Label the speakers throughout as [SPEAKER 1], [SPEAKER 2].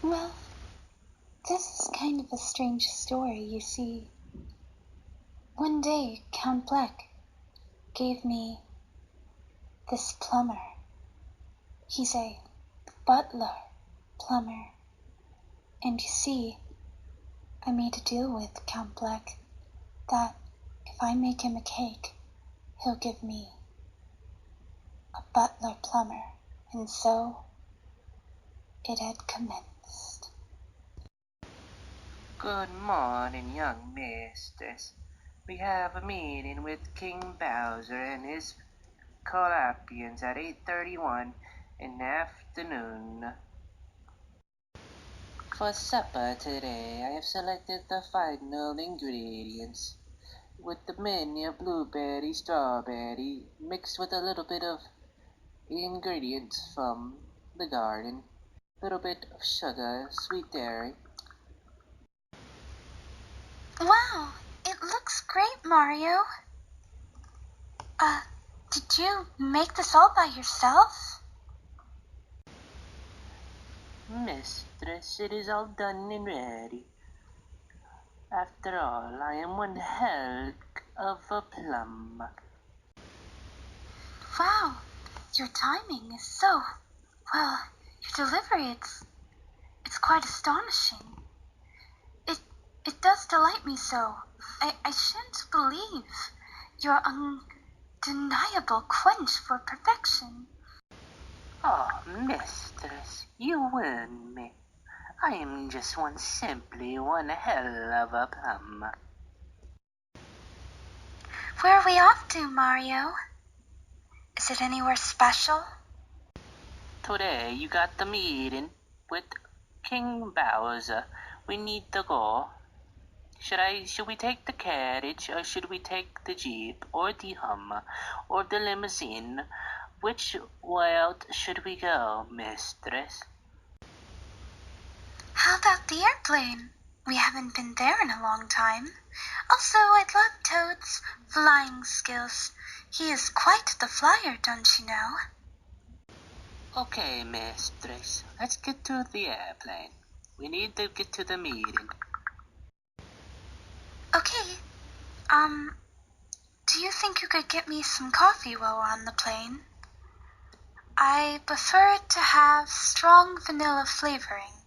[SPEAKER 1] Well, this is kind of a strange story, you see. One day, Count Black gave me this plumber. He's a butler plumber. And you see, I made a deal with Count Black that if I make him a cake, he'll give me a butler plumber. And so it had commenced.
[SPEAKER 2] Good morning, young mistress. We have a meeting with King Bowser and his Colapians at 8:31 in the afternoon. For supper today, I have selected the final ingredients with the mini of blueberry, strawberry, mixed with a little bit of ingredients from the garden, a little bit of sugar, sweet dairy.
[SPEAKER 1] Wow, it looks great, Mario. Did you make this all by yourself?
[SPEAKER 2] Mistress, it is all done and ready. After all, I am one hell of a plum.
[SPEAKER 1] Wow, your timing is so, well, your delivery, it's quite astonishing. It does delight me so. I shouldn't believe your undeniable quench for perfection.
[SPEAKER 2] Oh, mistress, you win me. I am just simply one hell of a plum.
[SPEAKER 1] Where are we off to, Mario? Is it anywhere special?
[SPEAKER 2] Today you got the meeting with King Bowser. We need to go. Should we take the carriage, or should we take the jeep, or the Hummer, or the limousine? Which route should we go, mistress?
[SPEAKER 1] How about the airplane? We haven't been there in a long time. Also, I'd love Toad's flying skills. He is quite the flyer, don't you know?
[SPEAKER 2] Okay, mistress, let's get to the airplane. We need to get to the meeting.
[SPEAKER 1] Okay, do you think you could get me some coffee while we're on the plane? I prefer it to have strong vanilla flavoring.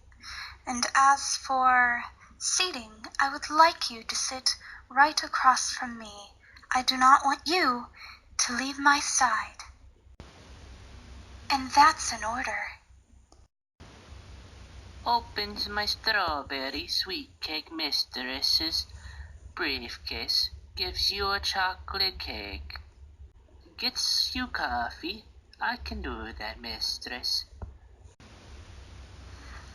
[SPEAKER 1] And as for seating, I would like you to sit right across from me. I do not want you to leave my side. And that's an order.
[SPEAKER 2] Opens my strawberry sweet cake mistress's briefcase, gives you a chocolate cake, gets you coffee. I can do that, mistress.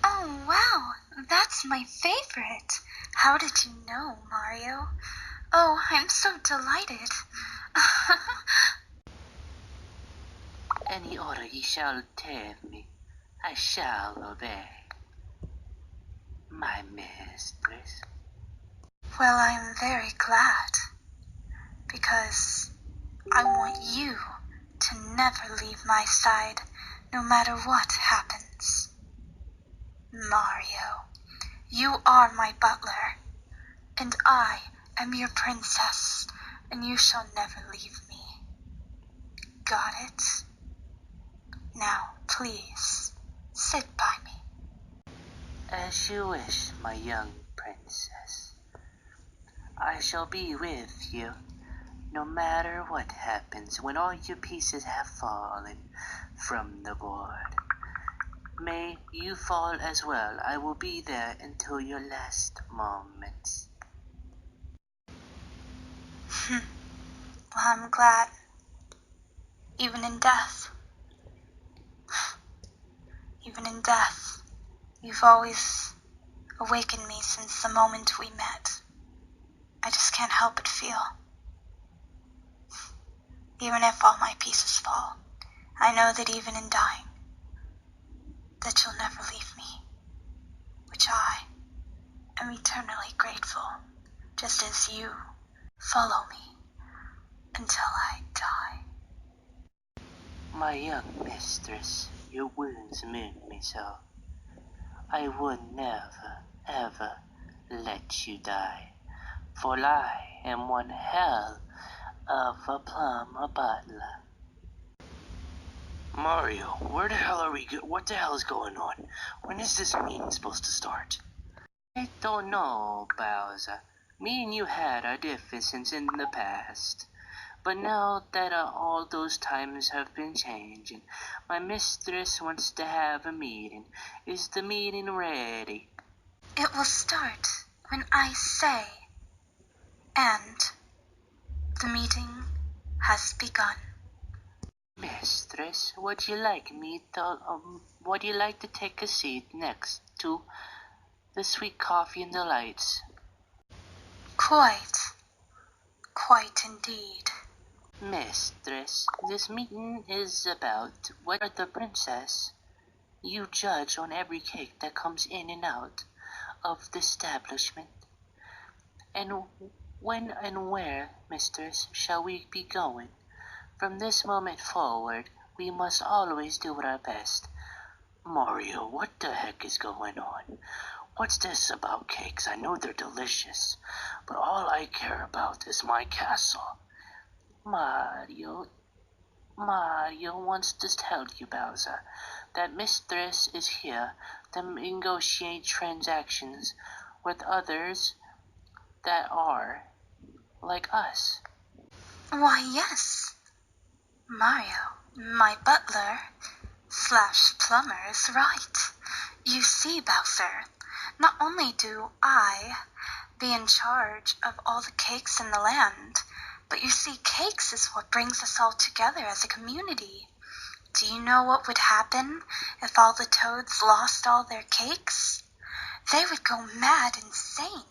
[SPEAKER 1] Oh, wow, that's my favorite. How did you know, Mario? Oh, I'm so delighted.
[SPEAKER 2] Any order ye shall tell me, I shall obey, my mistress.
[SPEAKER 1] Well, I'm very glad, because I want you to never leave my side, no matter what happens. Mario, you are my butler, and I am your princess, and you shall never leave me. Got it? Now, please, sit by me.
[SPEAKER 2] As you wish, my young princess. I shall be with you, no matter what happens when all your pieces have fallen from the board. May you fall as well. I will be there until your last moments.
[SPEAKER 1] Well, I'm glad. Even in death, you've always awakened me since the moment we met. I just can't help but feel. Even if all my pieces fall, I know that even in dying, that you'll never leave me, which I am eternally grateful, just as you follow me until I die.
[SPEAKER 2] My young mistress, your wounds move me so. I would never, ever let you die. For I am one hell of a plumber butler. Mario, where the hell are we what the hell is going on? When is this meeting supposed to start? I don't know, Bowser. Me and you had our differences in the past. But now that all those times have been changing, my mistress wants to have a meeting. Is the meeting ready?
[SPEAKER 1] It will start when I say, and the meeting has begun.
[SPEAKER 2] Mistress, would you like to take a seat next to the sweet coffee and the lights?
[SPEAKER 1] Quite indeed.
[SPEAKER 2] Mistress, this meeting is about whether the princess you judge on every cake that comes in and out of the establishment. And when and where, mistress, shall we be going? From this moment forward, we must always do our best. Mario, what the heck is going on? What's this about cakes? I know they're delicious, but all I care about is my castle. Mario wants to tell you, Bowser, that Mistress is here to negotiate transactions with others that are like us.
[SPEAKER 1] Why, yes. Mario, my butler slash plumber is right. You see, Bowser, not only do I be in charge of all the cakes in the land, but you see, cakes is what brings us all together as a community. Do you know what would happen if all the toads lost all their cakes? They would go mad insane.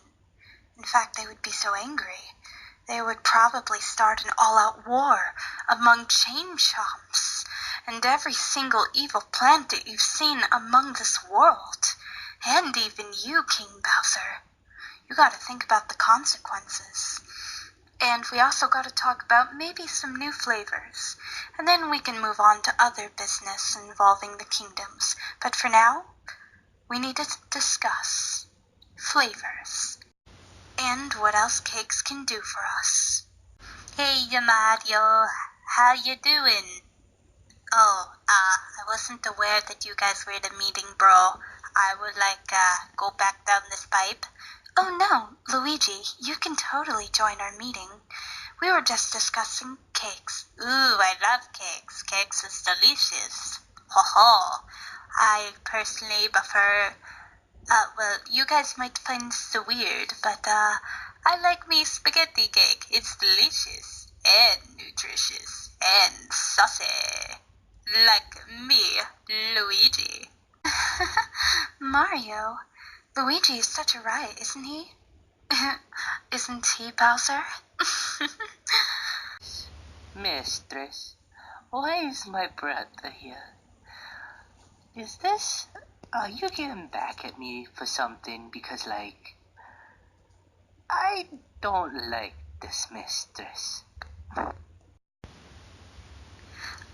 [SPEAKER 1] In fact, they would be so angry, they would probably start an all-out war among chain chomps and every single evil plant that you've seen among this world. And even you, King Bowser. You gotta think about the consequences. And we also gotta talk about maybe some new flavors. And then we can move on to other business involving the kingdoms. But for now, we need to discuss flavors and what else cakes can do for us. Hey, Mario, how you doing? Oh, I wasn't aware that you guys were at a meeting, bro. I would go back down this pipe. Oh no, Luigi, you can totally join our meeting. We were just discussing cakes. Ooh, I love cakes. Cakes is delicious. Ho ho. I personally prefer, well, you guys might find this weird, but, I like me spaghetti cake. It's delicious and nutritious and saucy. Like me, Luigi. Mario, Luigi is such a riot, isn't he? Isn't he, Bowser?
[SPEAKER 2] Mistress, why is my brother here? Are you getting back at me for something? Because, I don't like this mistress.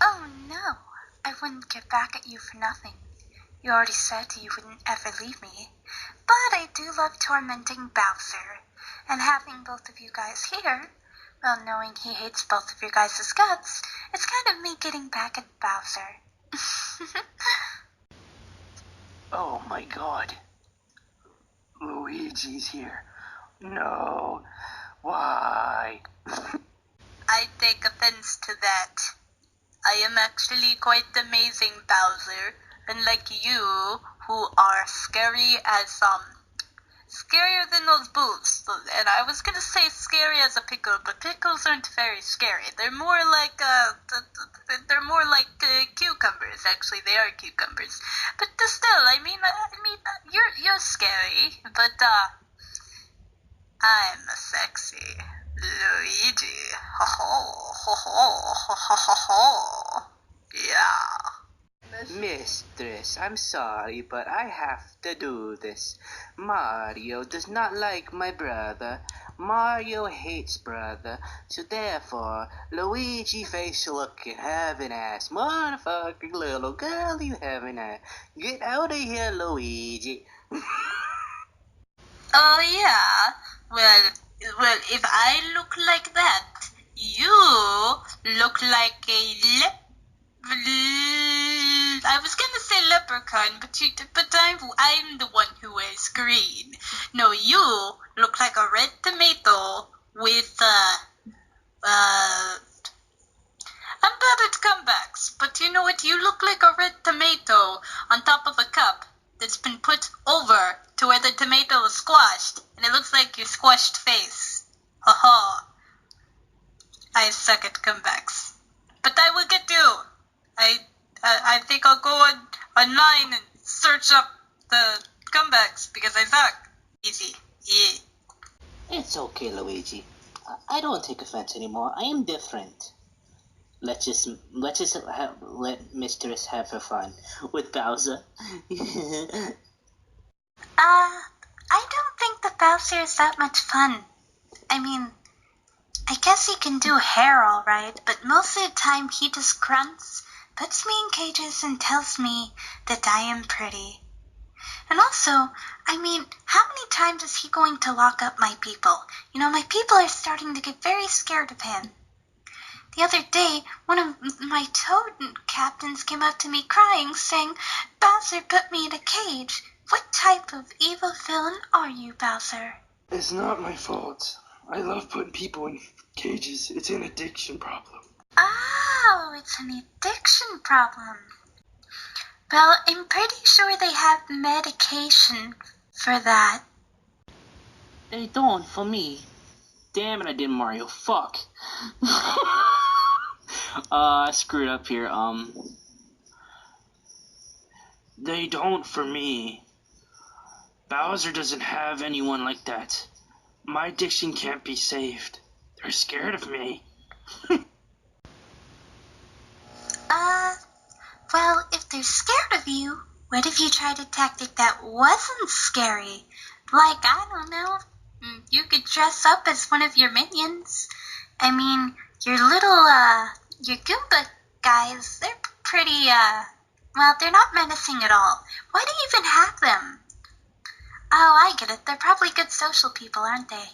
[SPEAKER 1] Oh no, I wouldn't get back at you for nothing. You already said you wouldn't ever leave me. But I do love tormenting Bowser. And having both of you guys here, well, knowing he hates both of your guys' guts, it's kind of me getting back at Bowser.
[SPEAKER 2] Oh my god. Luigi's here. No. Why?
[SPEAKER 1] I take offense to that. I am actually quite amazing, Bowser, unlike you, who are scarier than those boots. And I was gonna say scary as a pickle, but pickles aren't very scary. They're more like, cucumbers. Actually, they are cucumbers. But still, you're scary, but, I'm a sexy Luigi. Ho ho ho ho ho ho ho ho. Yeah.
[SPEAKER 2] Mistress, I'm sorry, but I have to do this. Mario does not like my brother. Mario hates brother, so therefore Luigi face looking having ass motherfucking little girl you having ass. Get out of here, Luigi.
[SPEAKER 3] Oh yeah. Well, if I look like that, you look like a I was gonna say leprechaun, but I'm the one who wears green. No, you look like a red tomato with I'm bad at comebacks, but you know what? You look like a red tomato on top of a cup that's been put over to where the tomato is squashed, and it looks like your squashed face. Haha. I suck at comebacks, but I will get you. I think I'll go online and search up the comebacks because I suck. Easy. Yeah.
[SPEAKER 2] It's okay, Luigi. I don't take offense anymore. I am different. Let's just let Mistress have her fun with Bowser.
[SPEAKER 1] I don't think the Bowser is that much fun. I mean, I guess he can do hair all right, but most of the time he just grunts, puts me in cages, and tells me that I am pretty. And also, I mean, how many times is he going to lock up my people? You know, my people are starting to get very scared of him. The other day, one of my toad captains came up to me crying, saying, Bowser put me in a cage. What type of evil villain are you, Bowser?
[SPEAKER 4] It's not my fault. I love putting people in cages. It's an addiction problem.
[SPEAKER 1] Oh, it's an addiction problem. Well, I'm pretty sure they have medication for that.
[SPEAKER 2] They don't for me. Damn it, I did Mario. Fuck. I screwed up here.
[SPEAKER 4] They don't for me. Bowser doesn't have anyone like that. My addiction can't be saved. They're scared of me.
[SPEAKER 1] Well, if they're scared of you, what if you tried a tactic that wasn't scary? Like, I don't know, you could dress up as one of your minions. I mean, your Goomba guys, they're pretty, well, they're not menacing at all. Why do you even have them? Oh, I get it. They're probably good social people, aren't they?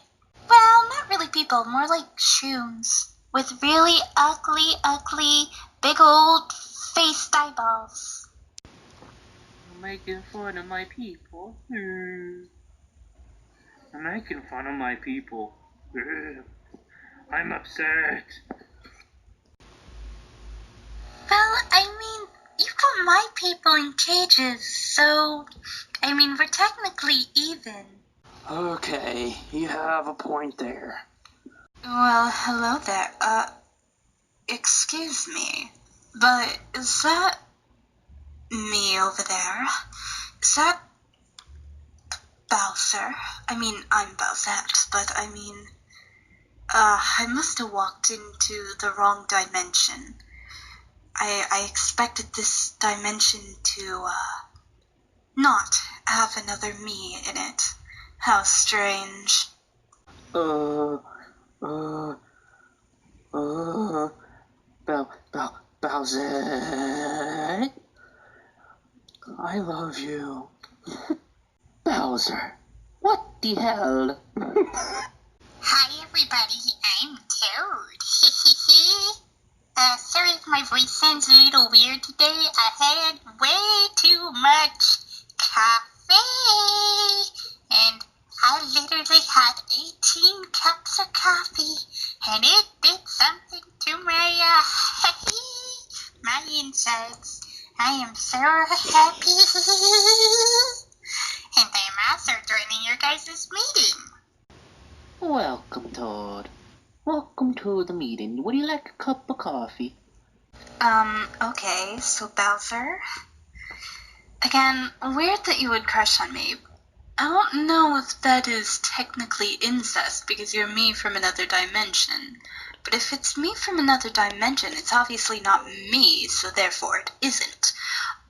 [SPEAKER 1] Well, not really people, more like shrooms. With really ugly, big old faced eyeballs.
[SPEAKER 2] Making fun of my people.
[SPEAKER 4] I'm making fun of my people. I'm upset.
[SPEAKER 1] Well, I mean, you put my people in cages, so, I mean, we're technically even.
[SPEAKER 4] Okay, you have a point there.
[SPEAKER 3] Well, hello there. Excuse me, but is that me over there? Is that Bowser? I mean, I'm Bowsette, but I mean, I must have walked into the wrong dimension. I expected this dimension to, not have another me in it. How strange.
[SPEAKER 4] Bowser. I love you. Bowser. What the hell?
[SPEAKER 1] Hi, everybody. I'm Toad. Sorry if my voice sounds a little weird today. I had way too much coffee. And I literally had 18 cups of coffee. And it did something to my, my insides. I am so happy. And I'm also joining your guys' meeting.
[SPEAKER 2] Welcome, Toad. Welcome to the meeting. Would you like a cup of coffee?
[SPEAKER 3] Okay, so Bowser? Again, weird that you would crush on me. I don't know if that is technically incest because you're me from another dimension. But if it's me from another dimension, it's obviously not me, so therefore it isn't.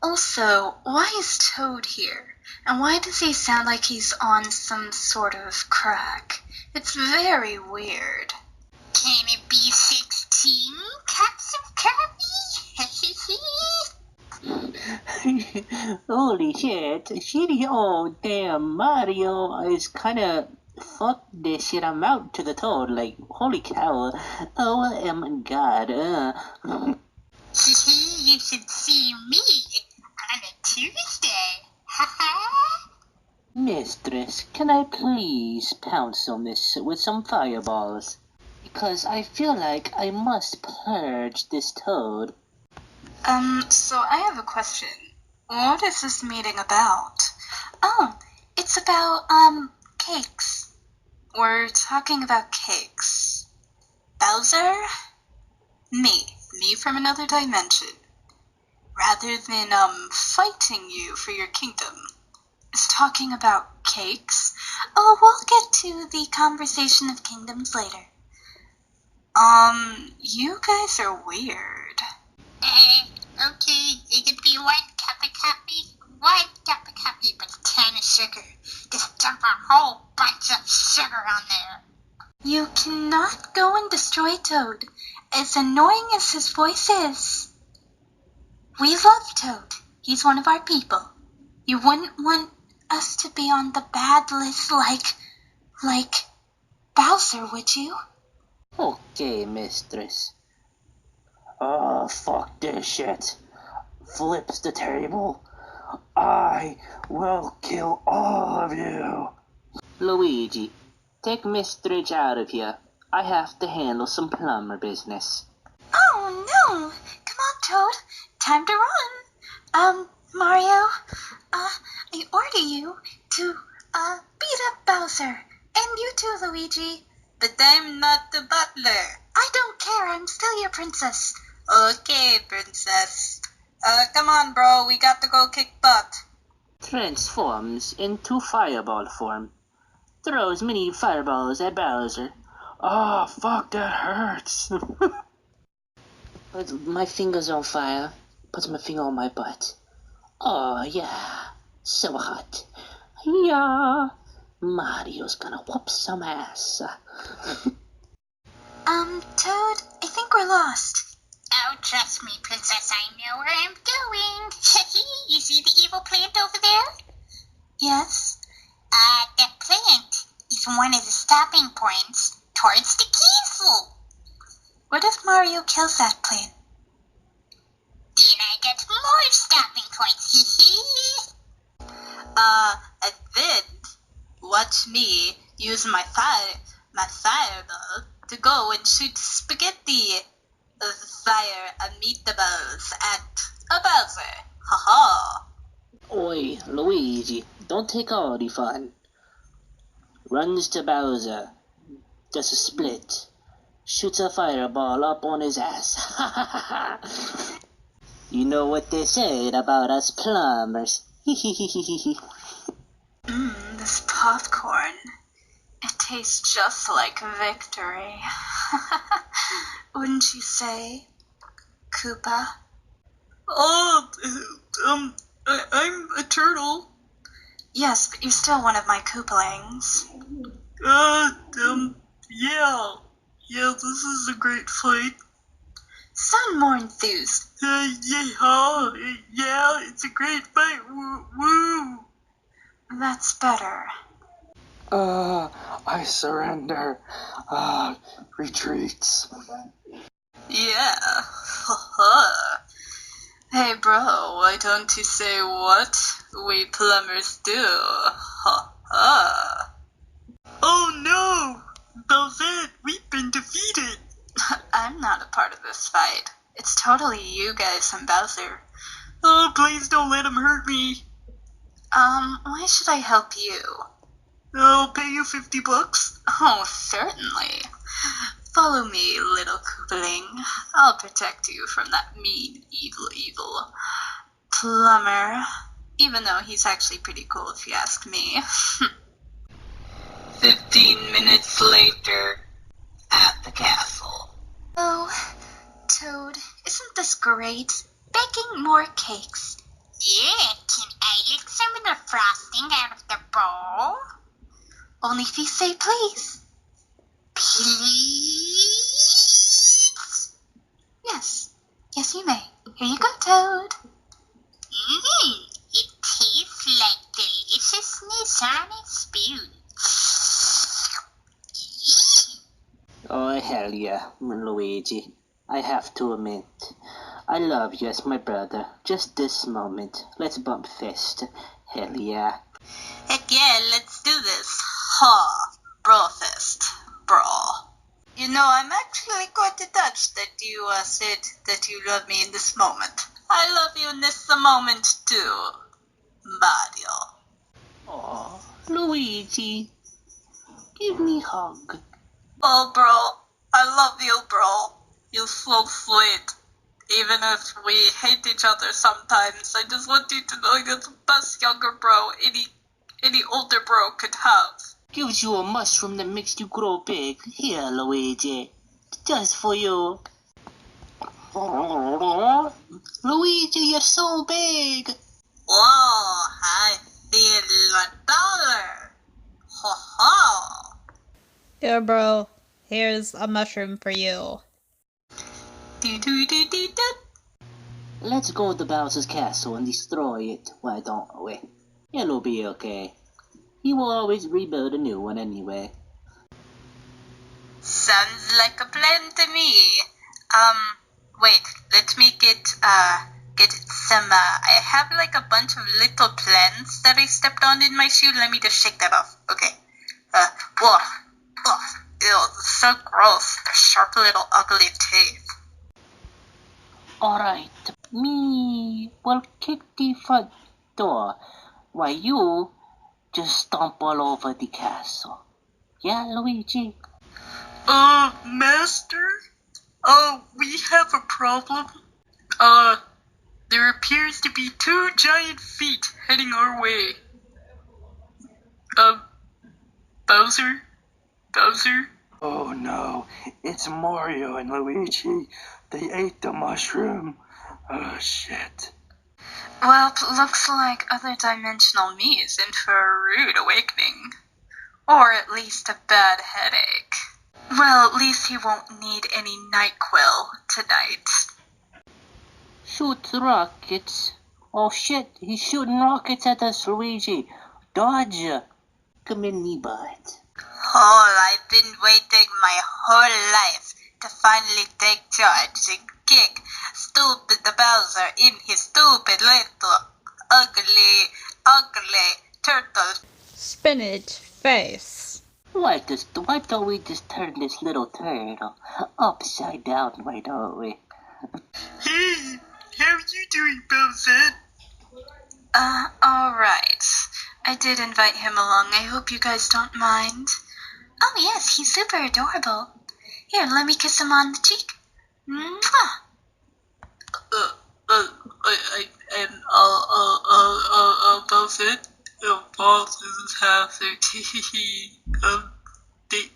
[SPEAKER 3] Also, why is Toad here? And why does he sound like he's on some sort of crack? It's very weird. Can it be 16 cups of coffee?
[SPEAKER 2] Holy shit. Shitty old damn Mario is kinda fuck this shit amount to the toad. Like, holy cow. Oh my god.
[SPEAKER 3] You should see me on a Tuesday.
[SPEAKER 2] Mistress, can I please pounce on this with some fireballs? Because I feel like I must purge this toad.
[SPEAKER 3] So I have a question. What is this meeting about? Oh, it's about, cakes. We're talking about cakes. Bowser? Me from another dimension. Rather than, fighting you for your kingdom, is talking about cakes? Oh, we'll get to the conversation of kingdoms later. You guys are weird. Okay, it could be 1 cup of coffee, 1 cup of coffee, but a can of sugar. Just dump a whole bunch of sugar on there. You cannot go and destroy Toad, as annoying as his voice is. We love Toad. He's one of our people. You wouldn't want us to be on the bad list like Bowser, would you?
[SPEAKER 2] Okay, mistress. Oh, fuck this shit. Flips the table. I will kill all of you. Luigi, take Mistress out of here. I have to handle some plumber business.
[SPEAKER 3] Oh no! Come on, Toad. Time to run. Mario, I order you to, beat up Bowser. And you too, Luigi. But I'm not the butler. I don't care. I'm still your princess. Okay, princess. Come on, bro. We got to go kick butt.
[SPEAKER 2] Transforms into fireball form. Throws many fireballs at Bowser. Oh, fuck, that hurts. But my finger's on fire. Puts my finger on my butt. Oh, yeah. So hot. Yeah. Mario's gonna whoop some ass.
[SPEAKER 3] Toad, I think we're lost. Oh, trust me, princess. I know where I'm going. You see the evil plant over there? Yes. That plant is one of the stopping points towards the castle. What if Mario kills that plant? Then I get more stopping points. And then watch me use my fireball to go and shoot spaghetti fire meatballs at a Bowser. Ha.
[SPEAKER 2] Oi, Luigi, don't take all the fun. Runs to Bowser. Does a split. Shoots a fireball up on his ass. You know what they said about us plumbers.
[SPEAKER 3] This popcorn. It tastes just like victory. Wouldn't you say, Koopa? Oh, I'm a turtle. Yes, but you're still one of my Koopalings. Yeah, this is a great fight. Sound more enthused. Yeah, it's a great fight. Woo! That's better.
[SPEAKER 4] I surrender. Retreats.
[SPEAKER 3] Yeah. Hey, bro, why don't you say what we plumbers do? Oh no! Bowser, we've been defeated! I'm not a part of this fight. It's totally you guys and Bowser. Oh, please don't let him hurt me. Why should I help you? I'll pay you $50. Oh, certainly. Follow me, little Koopaling. I'll protect you from that mean, evil plumber. Even though he's actually pretty cool if you ask me. 15 minutes later, at the castle. Oh, Toad, isn't this great? Baking more cakes. Yeah, can I lick some of the frosting out of the bowl?
[SPEAKER 1] Only if you say please.
[SPEAKER 3] Please?
[SPEAKER 1] Yes. Yes, you may. Here you go, Toad.
[SPEAKER 3] It tastes like deliciousness on a spoon.
[SPEAKER 2] Oh, hell yeah, Luigi. I have to admit, I love you as my brother. Just this moment. Let's bump fist. Hell yeah.
[SPEAKER 3] Heck yeah, let's do this. Ha, bro fist, bro. You know, I'm actually quite touched that you said that you love me in this moment. I love you in this moment too, Mario.
[SPEAKER 2] Oh, Luigi. Give me a hug.
[SPEAKER 3] Oh, bro, I love you, bro. You're so sweet. Even if we hate each other sometimes, I just want you to know you're the best younger bro any older bro could have.
[SPEAKER 2] Gives you a mushroom that makes you grow big. Here, Luigi. Just for you. Luigi, you're so big.
[SPEAKER 3] Whoa, I feel like dollar. Ho ho.
[SPEAKER 5] Here, bro. Here's a mushroom for you.
[SPEAKER 3] Do do do do do.
[SPEAKER 2] Let's go to Bowser's castle and destroy it. Why don't we? It'll be okay. He will always rebuild a new one anyway.
[SPEAKER 3] Sounds like a plan to me. Wait, let me get some, I have like a bunch of little plants that I stepped on in my shoe. Let me just shake that off. Okay. Whoa. Ew, so gross. The sharp little ugly teeth.
[SPEAKER 2] Alright, me will kick the front door while you just stomp all over the castle. Yeah, Luigi?
[SPEAKER 3] Master? We have a problem. There appears to be 2 giant feet heading our way. Bowser?
[SPEAKER 4] Oh no, it's Mario and Luigi. They ate the mushroom. Oh shit.
[SPEAKER 3] Well, looks like other dimensional me is in for a rude awakening. Or at least a bad headache. Well, at least he won't need any NyQuil tonight.
[SPEAKER 2] Shoot rockets. Oh shit, he's shooting rockets at us, Luigi. Dodge. Come in me butt.
[SPEAKER 3] Oh, I've been waiting my whole life to finally take charge and kick stupid Bowser in his stupid little ugly turtle.
[SPEAKER 5] Spinach face.
[SPEAKER 2] Why don't we just turn this little turtle upside down, why don't we?
[SPEAKER 3] Hey, how are you doing, Bowser? Alright. I did invite him along. I hope you guys don't mind. Oh yes, he's super adorable. Here, let me kiss him on the cheek. Mwah! Bowser? Bowser is having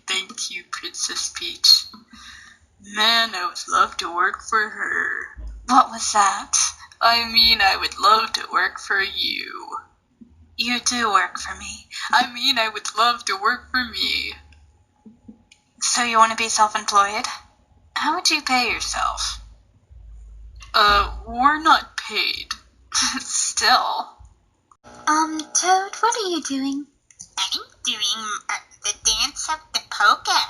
[SPEAKER 3] thank you, Princess Peach. Man, I would love to work for her. What was that? I mean, I would love to work for you. You do work for me. I mean, I would love to work for me. So you want to be self-employed? How would you pay yourself? We're not paid. Still.
[SPEAKER 1] Toad, what are you doing?
[SPEAKER 3] I'm doing the dance of the polka.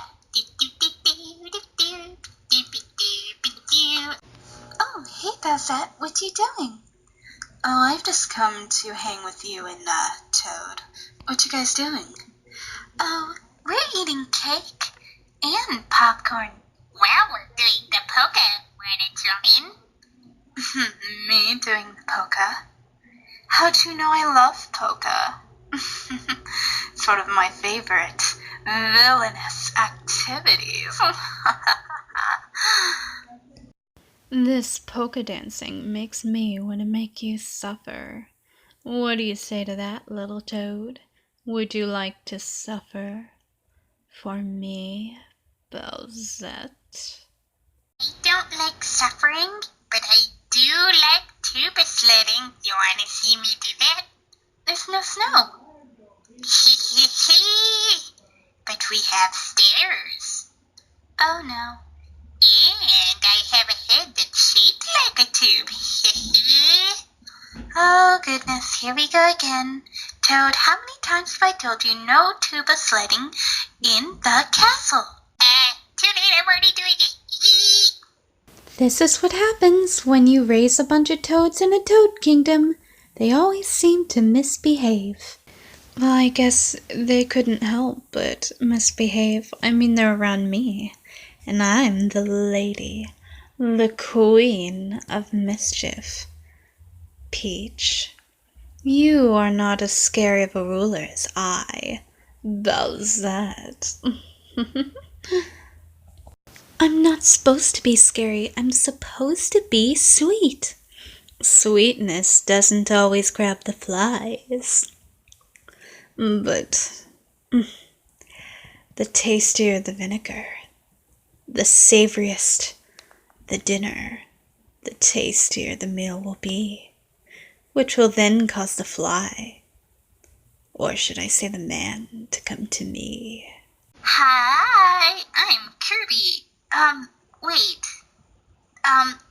[SPEAKER 1] Oh, hey, Bowsette, what you doing?
[SPEAKER 3] Oh, I've just come to hang with you and, Toad. What you guys doing?
[SPEAKER 1] Oh, we're eating cake.
[SPEAKER 3] And popcorn. Well, we're doing the polka. Wanna join? Me doing the polka? How'd you know I love polka? It's one of my favorite villainous activities.
[SPEAKER 5] This polka dancing makes me want to make you suffer. What do you say to that, little toad? Would you like to suffer for me, Bowsette?
[SPEAKER 3] I don't like suffering, but I do like to tuba sledding. You want to see me do that? There's no snow. But we have stairs. Oh no. And I have a head that's shaped like a tube. Oh goodness, here we go again. Toad, how many times have I told you no tuba sledding in the castle? Too late, I'm already doing it.
[SPEAKER 5] This is what happens when you raise a bunch of toads in a toad kingdom. They always seem to misbehave. Well, I guess they couldn't help but misbehave. I mean, they're around me. And I'm the lady, the queen of mischief. Peach, you are not as scary of a ruler as I. Bowsette. I'm not supposed to be scary. I'm supposed to be sweet. Sweetness doesn't always grab the flies. But the tastier the vinegar, the savoriest the dinner, the tastier the meal will be, which will then cause the fly, or should I say the man, to come to me.
[SPEAKER 3] Hi, I'm Kirby. Wait.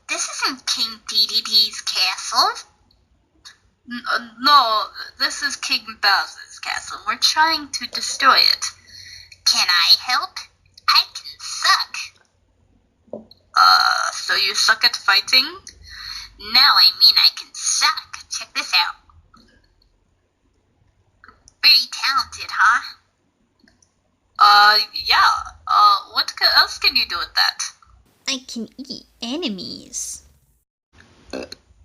[SPEAKER 3] This isn't King DDD's castle. No, this is King Bowser's castle. We're trying to destroy it. Can I help? I can suck. So you suck at fighting? No, I mean I can suck. Check this out. Very talented, huh? Yeah. What else can you do with that?
[SPEAKER 5] I can eat enemies.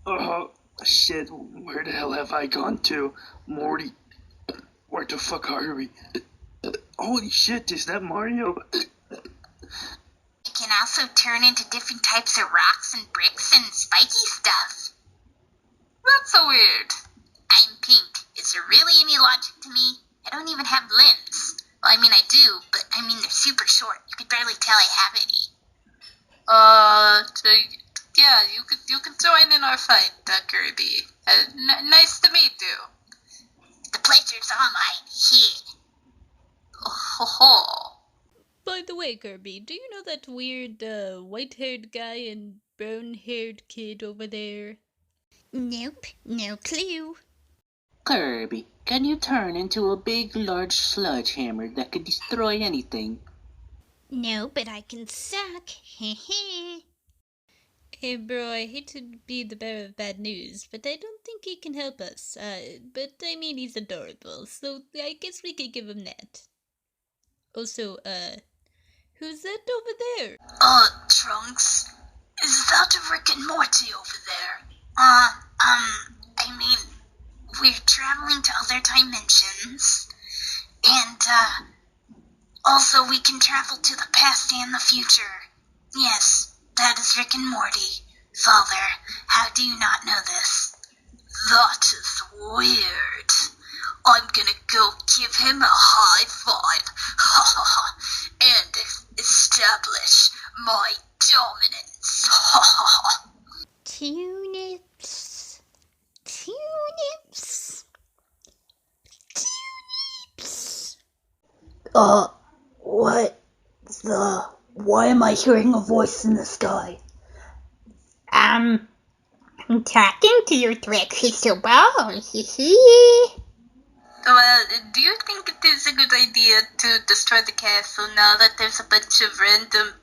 [SPEAKER 4] Oh, shit, where the hell have I gone to? Morty, where the fuck are we? Holy shit, is that Mario?
[SPEAKER 3] It can also turn into different types of rocks and bricks and spiky stuff. That's so weird. I'm pink. Is there really any logic to me? I don't even have limbs. Well, I mean, I do, but I mean, they're super short. You could barely tell I have any. Yeah, you can join in our fight, Kirby. Nice to meet you. The pleasure's all mine. Here. Oh, ho.
[SPEAKER 5] By the way, Kirby, do you know that weird white-haired guy and brown-haired kid over there? Nope, no clue.
[SPEAKER 2] Kirby, can you turn into a big, large sledgehammer that could destroy anything?
[SPEAKER 5] No, but I can suck. Hey, bro, I hate to be the bearer of bad news, but I don't think he can help us. But I mean, he's adorable, so I guess we could give him that. Also, who's that over there?
[SPEAKER 3] Trunks? Is that a Rick and Morty over there? I mean, we're traveling to other dimensions, and, also we can travel to the past and the future. Yes, that is Rick and Morty. Father, how do you not know this? That is weird. I'm gonna go give him a high five. Ha ha ha. And establish my dominance. Ha ha ha.
[SPEAKER 5] Turnips. Turnips. Turnips.
[SPEAKER 6] What the? Why am I hearing a voice in the sky? I'm talking to your threat crystal ball.
[SPEAKER 3] Well, do you think it is a good idea to destroy the castle now that there's a bunch of random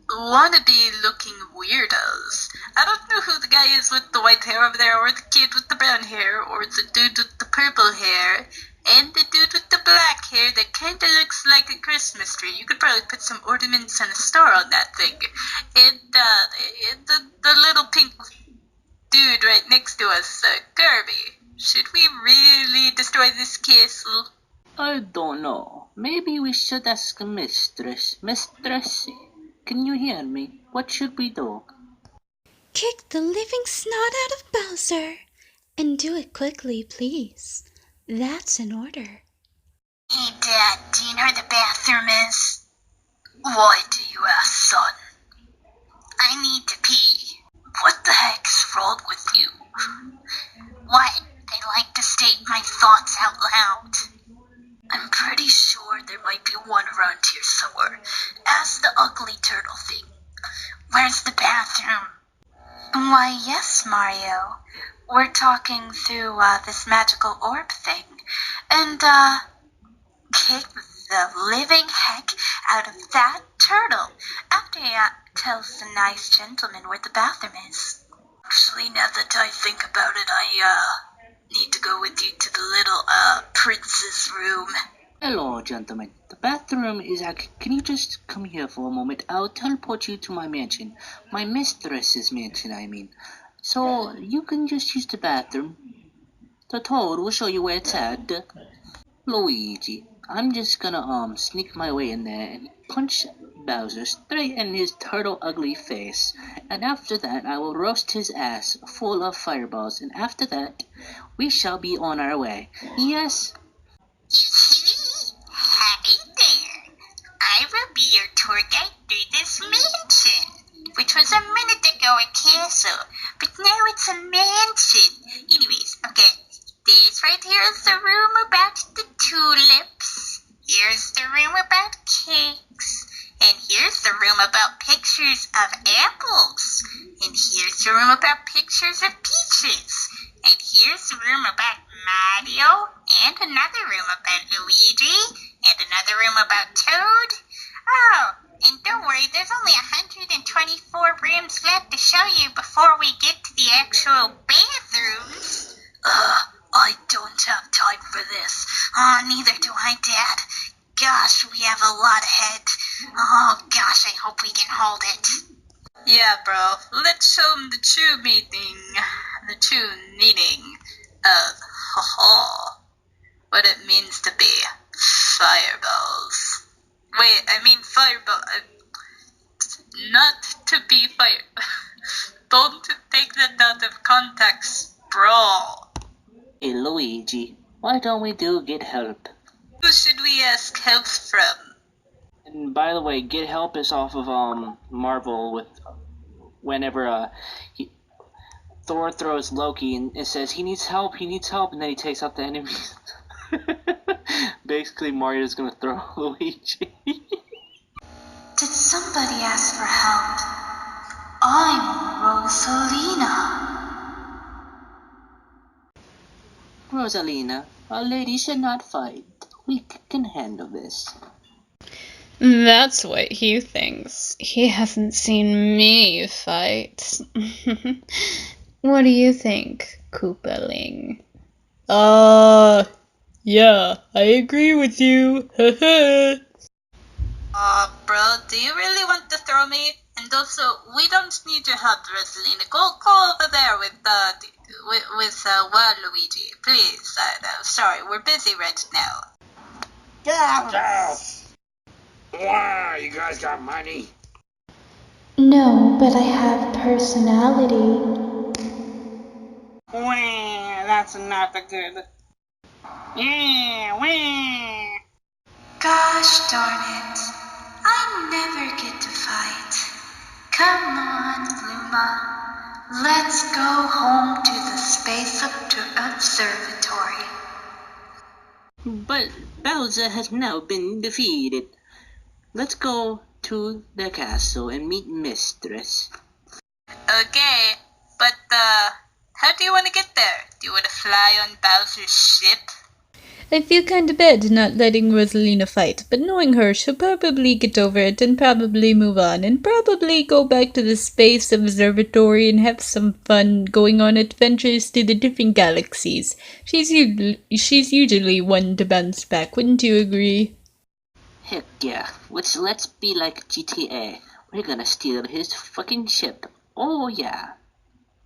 [SPEAKER 3] wannabe-looking weirdos? I don't know who the guy is with the white hair over there, or the kid with the brown hair, or the dude with the purple hair, and the dude with the black hair that kinda looks like a Christmas tree. You could probably put some ornaments and a star on that thing. And, the little pink dude right next to us, Kirby. Should we really destroy this castle?
[SPEAKER 2] I don't know. Maybe we should ask Mistress. Mistress, can you hear me? What should we do?
[SPEAKER 5] Kick the living snot out of Bowser. And do it quickly, please. That's an order.
[SPEAKER 3] Hey, Dad, do you know where the bathroom is? Why do you ask, son? I need to pee. What the heck's wrong with you? What? I like to state my thoughts out loud. I'm pretty sure there might be one around here somewhere. Ask the ugly turtle thing. Where's the bathroom?
[SPEAKER 1] Why, yes, Mario. We're talking through this magical orb thing. And, kick the living heck out of that turtle after he tells the nice gentleman where the bathroom is.
[SPEAKER 3] Actually, now that I think about it, I need to go with you to the little prince's room.
[SPEAKER 2] Hello, gentlemen. The bathroom is Can you just come here for a moment? I'll teleport you to my mansion. My mistress's mansion, I mean. So, you can just use the bathroom. The toad will show you where it's at. Luigi, I'm just gonna, sneak my way in there and punch Bowser straight in his turtle ugly face. And after that, I will roast his ass full of fireballs. And after that, we shall be on our way. Yes?
[SPEAKER 3] Happy there. I will be your tour guide through this mansion, which was a minute ago a castle, but now it's a mansion. Anyways, okay, this right here is the room about the tulips. Here's the room about cakes. And here's the room about pictures of apples. And here's the room about pictures of peaches. And here's the room about Mario, and another room about Luigi, and another room about Toad. Oh, and don't worry, there's only 124 rooms left to show you before we get to the actual bathrooms. I don't have time for this. Oh, neither do I, Dad. Gosh, we have a lot ahead. Oh, gosh, I hope we can hold it. Yeah, bro, let's show them the true meaning of what it means to be fireballs. Wait, I mean fireball, not to be fire. Don't take that out of context, bro.
[SPEAKER 2] Hey, Luigi, why don't we get help?
[SPEAKER 3] Who should we ask help from?
[SPEAKER 2] And by the way, get help is off of, Marvel with, whenever, Thor throws Loki and it says he needs help, and then he takes out the enemies. Basically, Mario's gonna throw Luigi.
[SPEAKER 1] Did somebody ask for help? I'm Rosalina.
[SPEAKER 2] Rosalina, a lady should not fight. We can handle this.
[SPEAKER 5] That's what he thinks. He hasn't seen me fight. What do you think, Koopaling? Yeah, I agree with you.
[SPEAKER 3] Bro, do you really want to throw me? And also, we don't need your help, Rosalina. Go over there with Waluigi, please. Sorry, we're busy right now.
[SPEAKER 4] Wow, you guys got money?
[SPEAKER 1] No, but I have personality.
[SPEAKER 2] Wah, that's not the good. Yeah, wah.
[SPEAKER 1] Gosh darn it. I never get to fight. Come on, Luma. Let's go home to the Space Observatory.
[SPEAKER 2] But Bowser has now been defeated. Let's go to the castle and meet Mistress.
[SPEAKER 3] Okay, but how do you want to get there? Do you want to fly on Bowser's ship?
[SPEAKER 5] I feel kinda bad not letting Rosalina fight, but knowing her, she'll probably get over it and probably move on and probably go back to the Space Observatory and have some fun going on adventures to the different galaxies. She's usually one to bounce back, wouldn't you agree?
[SPEAKER 2] Heck yeah, let's be like GTA. We're gonna steal his fucking ship. Oh yeah.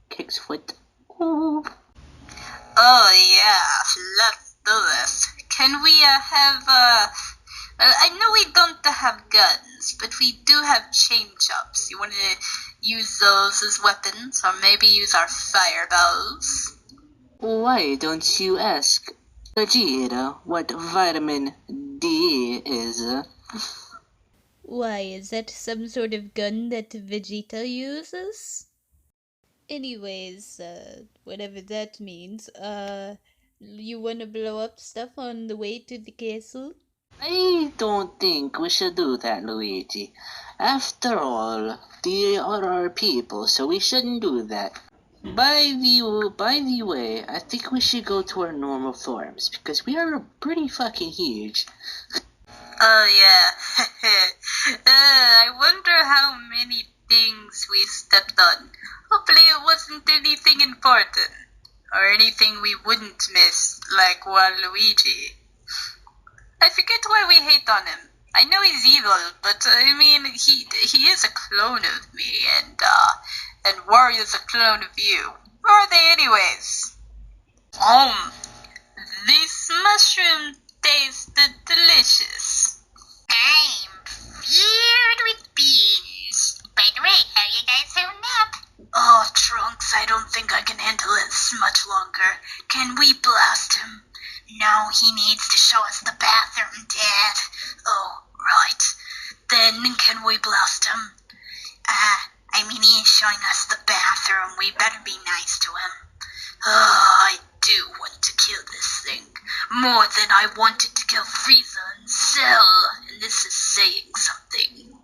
[SPEAKER 2] Kicks foot. Ooh.
[SPEAKER 3] Oh yeah, let's do this. Can we I know we don't have guns, but we do have chain chomps. You want to use those as weapons, or maybe use our fireballs?
[SPEAKER 2] Why don't you ask Vegeta what vitamin D is?
[SPEAKER 5] Why, is that some sort of gun that Vegeta uses? Anyways, whatever that means, you wanna blow up stuff on the way to the castle?
[SPEAKER 2] I don't think we should do that, Luigi. After all, they are our people, so we shouldn't do that. By the way, I think we should go to our normal forms because we are pretty fucking huge.
[SPEAKER 3] Oh yeah. I wonder how many things we stepped on. Hopefully it wasn't anything important. Or anything we wouldn't miss, like Waluigi. I forget why we hate on him. I know he's evil, but I mean, he is a clone of me, and Wario's a clone of you. Who are they anyways? These mushrooms tasted delicious.
[SPEAKER 6] I'm feared with beans. By the way, how you guys holding up?
[SPEAKER 3] Oh, Trunks, I don't think I can handle this much longer. Can we blast him?
[SPEAKER 6] No, he needs to show us the bathroom, Dad.
[SPEAKER 3] Oh, right. Then can we blast him?
[SPEAKER 6] I mean, he is showing us the bathroom. We better be nice to him.
[SPEAKER 3] I do want to kill this thing. More than I wanted to kill Frieza and Cell. And this is saying something.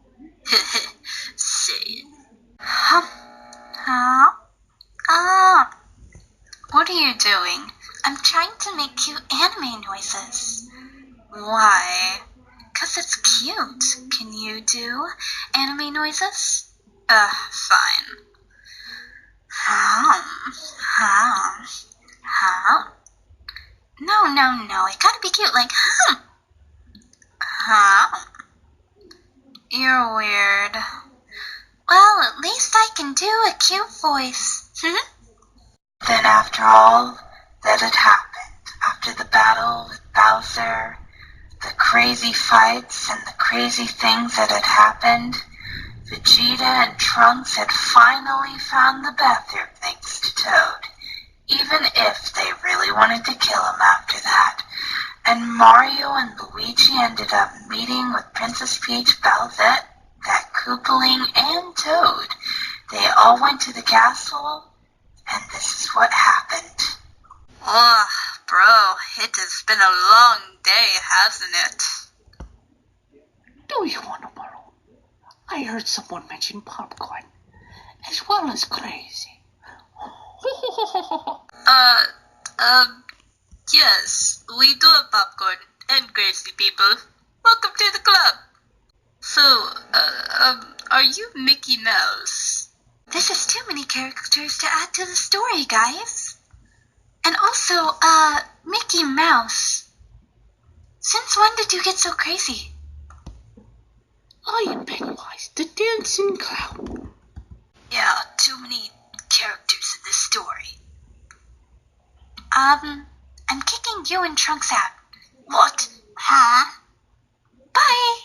[SPEAKER 3] Saying.
[SPEAKER 6] Huh? What are you doing? I'm trying to make cute anime noises. Why? 'Cause it's cute. Can you do anime noises?
[SPEAKER 3] Fine.
[SPEAKER 6] No. It gotta be cute, like, You're weird. Well, at least I can do a cute voice.
[SPEAKER 7] Then after all that had happened, after the battle with Bowser, the crazy fights and the crazy things that had happened, Vegeta and Trunks had finally found the bathroom thanks to Toad, even if they really wanted to kill him after that. And Mario and Luigi ended up meeting with Princess Peach, Bowsette, that Koopaling, and Toad. They all went to the castle, and this is what happened.
[SPEAKER 3] Oh, bro, it has been a long day, hasn't it?
[SPEAKER 2] Do you want to borrow? I heard someone mention popcorn, as well as crazy.
[SPEAKER 3] Yes, we do have popcorn and crazy people. Welcome to the club. So, are you Mickey Mouse?
[SPEAKER 6] This is too many characters to add to the story, guys. And also, Mickey Mouse. Since when did you get so crazy?
[SPEAKER 2] I am Pennywise, the dancing clown.
[SPEAKER 3] Yeah, too many characters in this story.
[SPEAKER 6] I'm kicking you and Trunks out.
[SPEAKER 3] What?
[SPEAKER 6] Huh? Bye!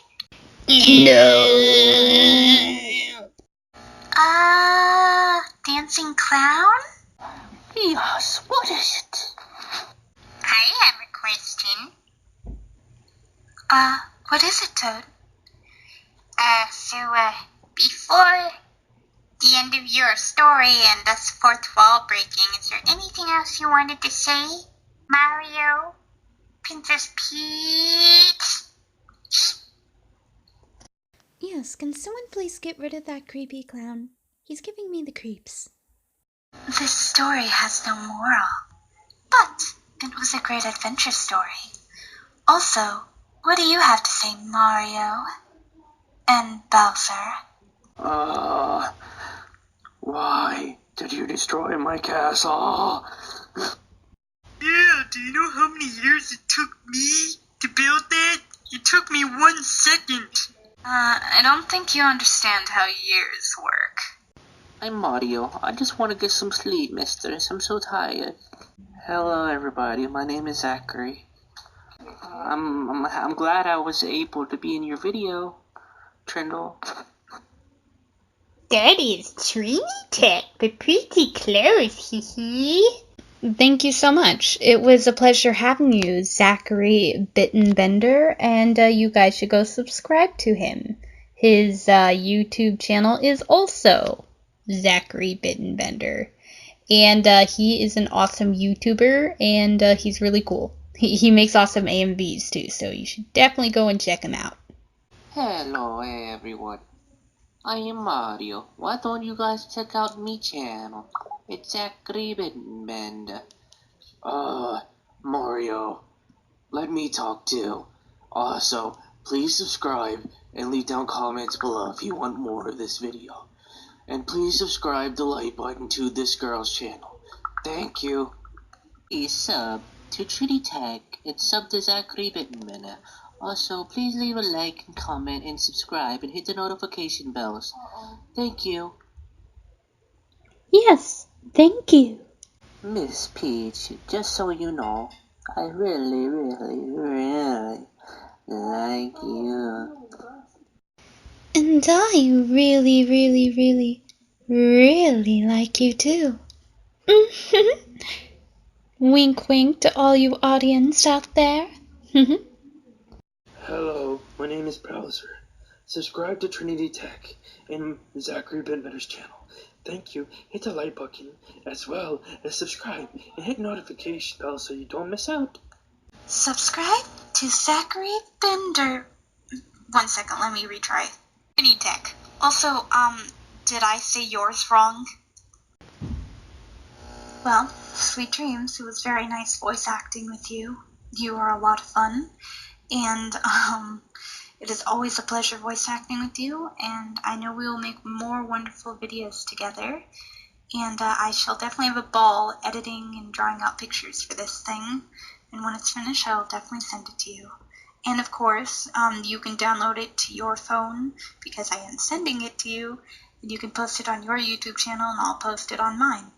[SPEAKER 6] Dancing clown?
[SPEAKER 2] Yes, what is it?
[SPEAKER 6] I have a question. What is it, Toad? Before the end of your story and us fourth wall breaking, is there anything else you wanted to say? Mario? Princess Peach?
[SPEAKER 5] Yes, can someone please get rid of that creepy clown? He's giving me the creeps.
[SPEAKER 6] This story has no moral, but it was a great adventure story. Also, what do you have to say, Mario? And Bowser?
[SPEAKER 4] Why did you destroy my castle?
[SPEAKER 3] Yeah, do you know how many years it took me to build it? It took me 1 second. I don't think you understand how years work.
[SPEAKER 2] I'm Mario. I just want to get some sleep, mistress. I'm so tired. Hello, everybody. My name is Zachary. I'm glad I was able to be in your video, Trindle.
[SPEAKER 6] That is Trini Tech, but pretty close, hee.
[SPEAKER 5] Thank you so much. It was a pleasure having you, Zachary Bittenbender, and you guys should go subscribe to him. His YouTube channel is also Zachary Bittenbender. And he is an awesome YouTuber, and he's really cool. He makes awesome AMVs too, so you should definitely go and check him out.
[SPEAKER 2] Hello everyone, I am Mario. Why don't you guys check out me channel? It's Zachary Bittenbender.
[SPEAKER 4] Mario, let me talk too. Also, please subscribe and leave down comments below if you want more of this video. And please subscribe the like button to this girl's channel. Thank you.
[SPEAKER 2] Please sub to Trinity Tech and sub to Zachary Bittenbender. Also, please leave a like and comment and subscribe and hit the notification bells. Thank you.
[SPEAKER 5] Yes, thank you.
[SPEAKER 2] Miss Peach, just so you know, I really like you.
[SPEAKER 5] And I really like you too. Wink wink to all you audience out there.
[SPEAKER 4] Hello, my name is Bowser. Subscribe to Trinity Tech and Zachary Bittenbender's channel. Thank you. Hit the like button as well as subscribe and hit notification bell so you don't miss out.
[SPEAKER 6] Subscribe to Zachary Bender. 1 second, let me retry. Trinity Tech. Also, did I say yours wrong? Well, sweet dreams. It was very nice voice acting with you. You are a lot of fun. And, it is always a pleasure voice acting with you. And I know we will make more wonderful videos together. And I shall definitely have a ball editing and drawing out pictures for this thing. And when it's finished, I'll definitely send it to you. And of course, you can download it to your phone because I am sending it to you. And you can post it on your YouTube channel and I'll post it on mine.